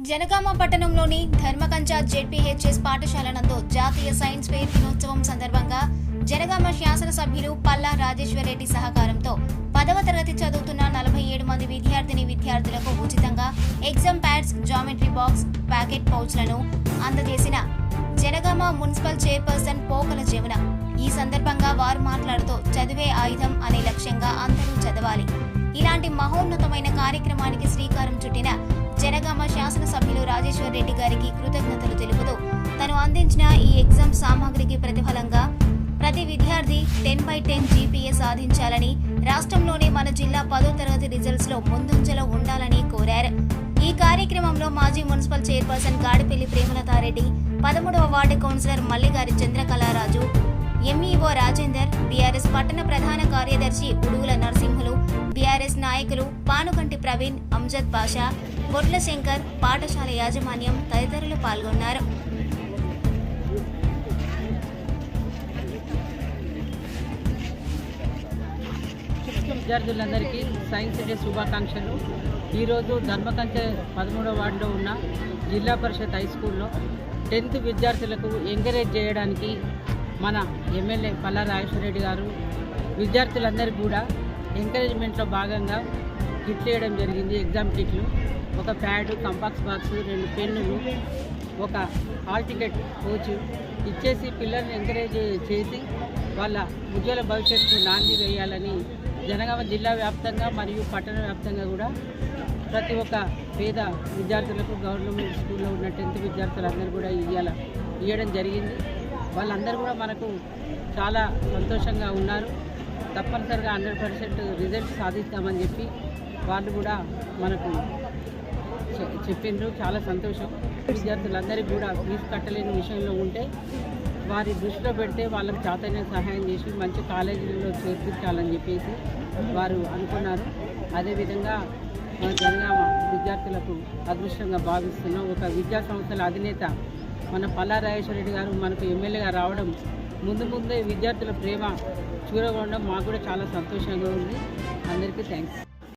జనగామ పట్టణంలోని ధర్మకంచ జెడ్పీహెచ్ఎస్ పాఠశాల నందు జాతీయ సైన్స్ ఫెయిర్ దినోత్సవం సందర్భంగా జనగామ శాసనసభ్యులు పల్లా రాజేశ్వరరెడ్డి సహకారంతో 10వ తరగతి చదువుతున్న 47 మంది విద్యార్థులకు ఉచితంగా exam pads, geometry box, packet పౌచ్లను అందజేసిన జనగామ మున్సిపల్ చైర్పర్సన్ పోకల జమున. ఈ సందర్భంగా వారు మాట్లాడుతూ చదివే ఆయుధం అనే లక్ష్యంగా అందరూ చదవాలి. ఇలాంటి మహోన్నతమైన కార్యక్రమానికి శ్రీకారం చుట్టిన జనగామ శాసనసభ్యులు రాజేశ్వరరెడ్డి గారికి కృతజ్ఞతలు తెలుపుతూ తను అందించిన ఈ ఎగ్జామ్ సామాగ్రికి ప్రతిఫలంగా ప్రతి విద్యార్థి 10/10 జీపీఏ సాధించాలని, రాష్ట్రంలోనే మన జిల్లా 10వ తరగతి రిజల్ట్స్ లో ముందంజలో ఉండాలని కోరారు. ఈ కార్యక్రమంలో మాజీ municipal chairperson Gadipalli ప్రేమలతారెడ్డి, 13వ ward councillor మల్లిగారి చంద్రకళారాజు, MEO Rajender, BRS పట్టణ ప్రధాన కార్యదర్శి ఉడుగుల నరసింహులు, బీఆర్ఎస్ నాయకులు పానుగంటి ప్రవీణ్, అంజద్ బాషా, బొట్ల శంకర్, పాఠశాల యాజమాన్యం తదితరులు పాల్గొన్నారు. విద్యార్థులందరికీ సైన్స్ డే శుభాకాంక్షలు. ఈరోజు ధర్మకంచ 13వ వార్డులో ఉన్న జిల్లా పరిషత్ హై స్కూల్లో 10th విద్యార్థులకు ఎంకరేజ్ చేయడానికి మన ఎమ్మెల్యే పల్లా రాజేశ్వరరెడ్డి గారు విద్యార్థులందరికీ కూడా ఎంకరేజ్మెంట్లో భాగంగా కిట్లు వేయడం జరిగింది. ఎగ్జామ్ కిట్లు, ఒక ప్యాడ్, కంపాక్స్ బాక్స్, 2 పెన్నులు, ఒక హాల్ టికెట్ కోచ్ ఇచ్చేసి పిల్లల్ని ఎంకరేజ్ చేసి వాళ్ళ ఉజ్వల భవిష్యత్తు నాంది వేయాలని జనగామ జిల్లా వ్యాప్తంగా మరియు పట్టణ వ్యాప్తంగా కూడా ప్రతి ఒక్క పేద విద్యార్థులకు గవర్నమెంట్ స్కూల్లో ఉన్న 10th విద్యార్థులందరూ కూడా ఇవ్వడం జరిగింది. వాళ్ళందరూ కూడా మనకు చాలా సంతోషంగా ఉన్నారు. తప్పనిసరిగా 100% రిజల్ట్ సాధిస్తామని చెప్పి వాళ్ళు కూడా మనకు చెప్పిండ్రు. చాలా సంతోషం. విద్యార్థులందరికీ కూడా ఫీజు కట్టలేని విషయంలో ఉంటే వారి దృష్టిలో పెడితే వాళ్ళకి చాతైన సహాయం చేసి మంచి కాలేజీలలో చేర్పించాలని చెప్పేసి వారు అనుకున్నారు. అదేవిధంగా జనగామ విద్యార్థులకు అదృష్టంగా భావిస్తున్నాం. ఒక విద్యా సంస్థల అధినేత మన పల్లా రాజేశ్వరరెడ్డి గారు మనకు ఎమ్మెల్యేగా రావడం, ముందే విద్యార్థుల ప్రేమ చూరగొనడం మాకు కూడా చాలా సంతోషంగా ఉంది. అందరికీ థ్యాంక్స్.